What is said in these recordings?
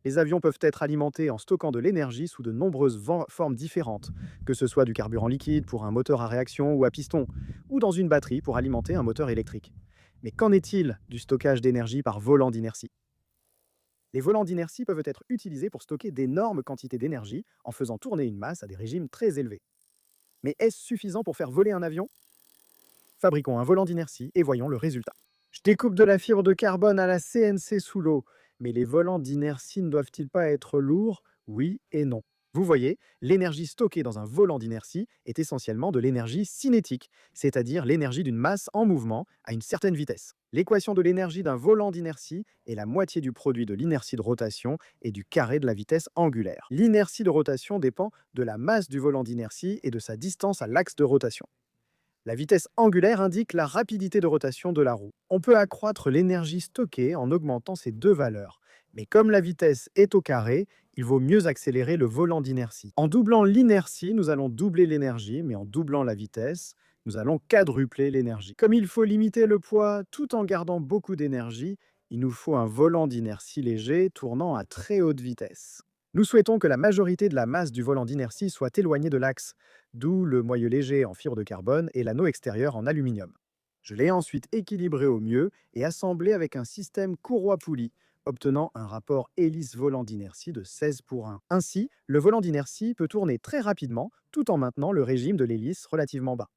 Les avions peuvent être alimentés en stockant de l'énergie sous de nombreuses formes différentes, que ce soit du carburant liquide pour un moteur à réaction ou à piston, ou dans une batterie pour alimenter un moteur électrique. Mais qu'en est-il du stockage d'énergie par volant d'inertie? Les volants d'inertie peuvent être utilisés pour stocker d'énormes quantités d'énergie en faisant tourner une masse à des régimes très élevés. Mais est-ce suffisant pour faire voler un avion? Fabriquons un volant d'inertie et voyons le résultat. Je découpe de la fibre de carbone à la CNC sous l'eau. Mais les volants d'inertie ne doivent-ils pas être lourds? Oui et non. Vous voyez, l'énergie stockée dans un volant d'inertie est essentiellement de l'énergie cinétique, c'est-à-dire l'énergie d'une masse en mouvement à une certaine vitesse. L'équation de l'énergie d'un volant d'inertie est la moitié du produit de l'inertie de rotation et du carré de la vitesse angulaire. L'inertie de rotation dépend de la masse du volant d'inertie et de sa distance à l'axe de rotation. La vitesse angulaire indique la rapidité de rotation de la roue. On peut accroître l'énergie stockée en augmentant ces deux valeurs. Mais comme la vitesse est au carré, il vaut mieux accélérer le volant d'inertie. En doublant l'inertie, nous allons doubler l'énergie, mais en doublant la vitesse, nous allons quadrupler l'énergie. Comme il faut limiter le poids tout en gardant beaucoup d'énergie, il nous faut un volant d'inertie léger tournant à très haute vitesse. Nous souhaitons que la majorité de la masse du volant d'inertie soit éloignée de l'axe, d'où le moyeu léger en fibre de carbone et l'anneau extérieur en aluminium. Je l'ai ensuite équilibré au mieux et assemblé avec un système courroie-poulie, obtenant un rapport hélice-volant d'inertie de 16 pour 1. Ainsi, le volant d'inertie peut tourner très rapidement tout en maintenant le régime de l'hélice relativement bas.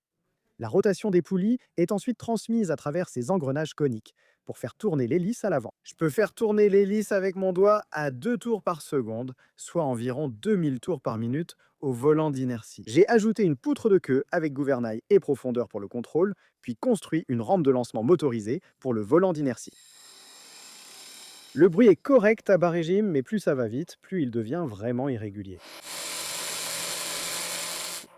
La rotation des poulies est ensuite transmise à travers ces engrenages coniques pour faire tourner l'hélice à l'avant. Je peux faire tourner l'hélice avec mon doigt à 2 tours par seconde, soit environ 2000 tours par minute au volant d'inertie. J'ai ajouté une poutre de queue avec gouvernail et profondeur pour le contrôle, puis construit une rampe de lancement motorisée pour le volant d'inertie. Le bruit est correct à bas régime, mais plus ça va vite, plus il devient vraiment irrégulier.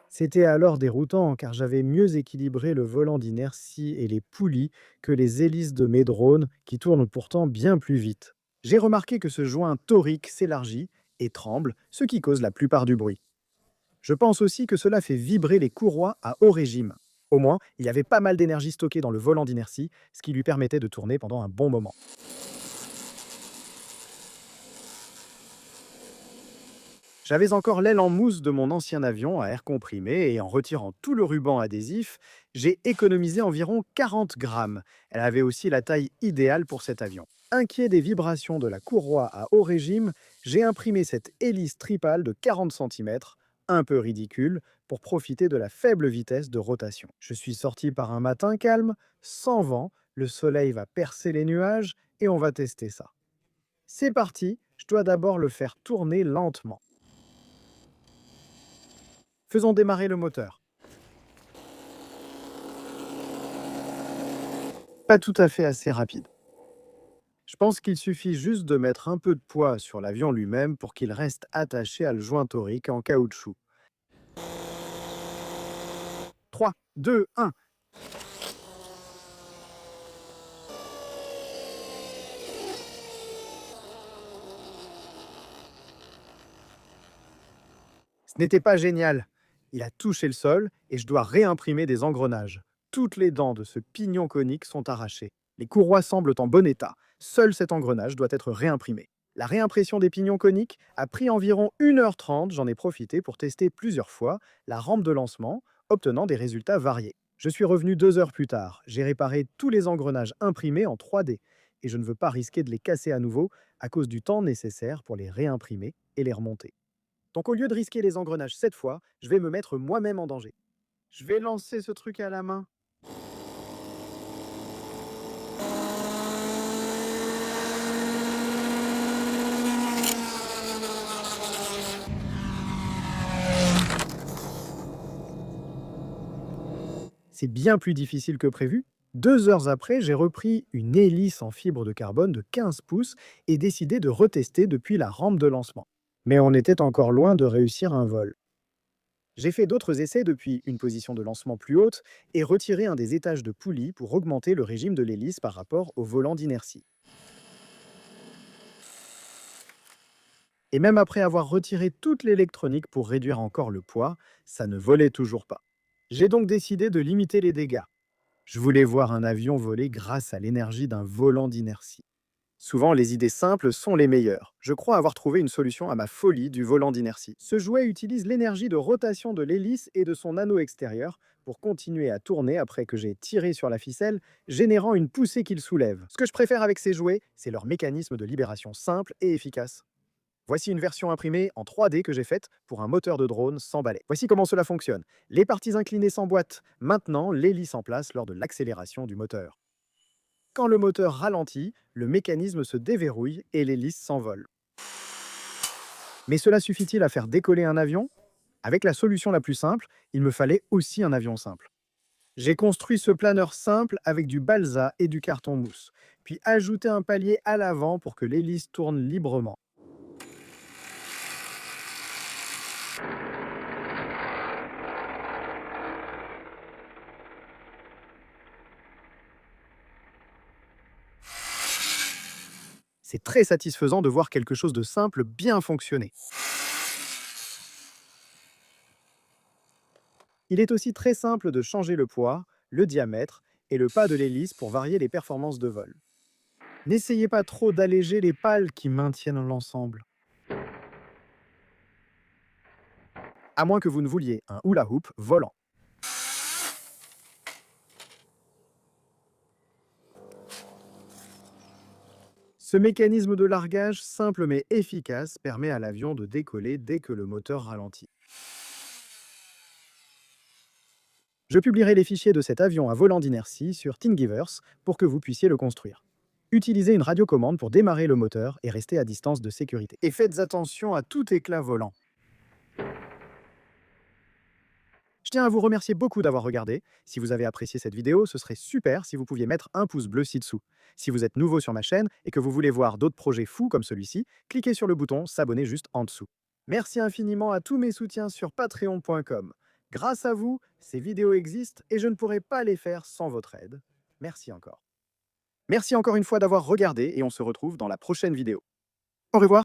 C'était alors déroutant car j'avais mieux équilibré le volant d'inertie et les poulies que les hélices de mes drones qui tournent pourtant bien plus vite. J'ai remarqué que ce joint torique s'élargit et tremble, ce qui cause la plupart du bruit. Je pense aussi que cela fait vibrer les courroies à haut régime. Au moins, il y avait pas mal d'énergie stockée dans le volant d'inertie, ce qui lui permettait de tourner pendant un bon moment. J'avais encore l'aile en mousse de mon ancien avion à air comprimé et en retirant tout le ruban adhésif, j'ai économisé environ 40 grammes. Elle avait aussi la taille idéale pour cet avion. Inquiet des vibrations de la courroie à haut régime, j'ai imprimé cette hélice tripale de 40 cm, un peu ridicule, pour profiter de la faible vitesse de rotation. Je suis sorti par un matin calme, sans vent, le soleil va percer les nuages et on va tester ça. C'est parti, je dois d'abord le faire tourner lentement. Faisons démarrer le moteur. Pas tout à fait assez rapide. Je pense qu'il suffit juste de mettre un peu de poids sur l'avion lui-même pour qu'il reste attaché à le joint torique en caoutchouc. 3, 2, 1. Ce n'était pas génial. Il a touché le sol et je dois réimprimer des engrenages. Toutes les dents de ce pignon conique sont arrachées. Les courroies semblent en bon état. Seul cet engrenage doit être réimprimé. La réimpression des pignons coniques a pris environ 1h30. J'en ai profité pour tester plusieurs fois la rampe de lancement, obtenant des résultats variés. Je suis revenu 2 heures plus tard. J'ai réparé tous les engrenages imprimés en 3D et je ne veux pas risquer de les casser à nouveau à cause du temps nécessaire pour les réimprimer et les remonter. Donc au lieu de risquer les engrenages cette fois, je vais me mettre moi-même en danger. Je vais lancer ce truc à la main. C'est bien plus difficile que prévu. 2 heures après, j'ai repris une hélice en fibre de carbone de 15 pouces et décidé de retester depuis la rampe de lancement. Mais on était encore loin de réussir un vol. J'ai fait d'autres essais depuis une position de lancement plus haute et retiré un des étages de poulie pour augmenter le régime de l'hélice par rapport au volant d'inertie. Et même après avoir retiré toute l'électronique pour réduire encore le poids, ça ne volait toujours pas. J'ai donc décidé de limiter les dégâts. Je voulais voir un avion voler grâce à l'énergie d'un volant d'inertie. Souvent, les idées simples sont les meilleures. Je crois avoir trouvé une solution à ma folie du volant d'inertie. Ce jouet utilise l'énergie de rotation de l'hélice et de son anneau extérieur pour continuer à tourner après que j'ai tiré sur la ficelle, générant une poussée qu'il soulève. Ce que je préfère avec ces jouets, c'est leur mécanisme de libération simple et efficace. Voici une version imprimée en 3D que j'ai faite pour un moteur de drone sans balai. Voici comment cela fonctionne. Les parties inclinées s'emboîtent maintenant l'hélice en place lors de l'accélération du moteur. Quand le moteur ralentit, le mécanisme se déverrouille et l'hélice s'envole. Mais cela suffit-il à faire décoller un avion? Avec la solution la plus simple, il me fallait aussi un avion simple. J'ai construit ce planeur simple avec du balsa et du carton mousse, puis ajouté un palier à l'avant pour que l'hélice tourne librement. C'est très satisfaisant de voir quelque chose de simple bien fonctionner. Il est aussi très simple de changer le poids, le diamètre et le pas de l'hélice pour varier les performances de vol. N'essayez pas trop d'alléger les pales qui maintiennent l'ensemble. À moins que vous ne vouliez un hula hoop volant. Ce mécanisme de largage simple mais efficace permet à l'avion de décoller dès que le moteur ralentit. Je publierai les fichiers de cet avion à volant d'inertie sur Thingiverse pour que vous puissiez le construire. Utilisez une radiocommande pour démarrer le moteur et restez à distance de sécurité. Et faites attention à tout éclat volant. Je tiens à vous remercier beaucoup d'avoir regardé. Si vous avez apprécié cette vidéo, ce serait super si vous pouviez mettre un pouce bleu ci-dessous. Si vous êtes nouveau sur ma chaîne et que vous voulez voir d'autres projets fous comme celui-ci, cliquez sur le bouton s'abonner juste en dessous. Merci infiniment à tous mes soutiens sur patreon.com. Grâce à vous, ces vidéos existent et je ne pourrais pas les faire sans votre aide. Merci encore. Merci encore une fois d'avoir regardé et on se retrouve dans la prochaine vidéo. Au revoir.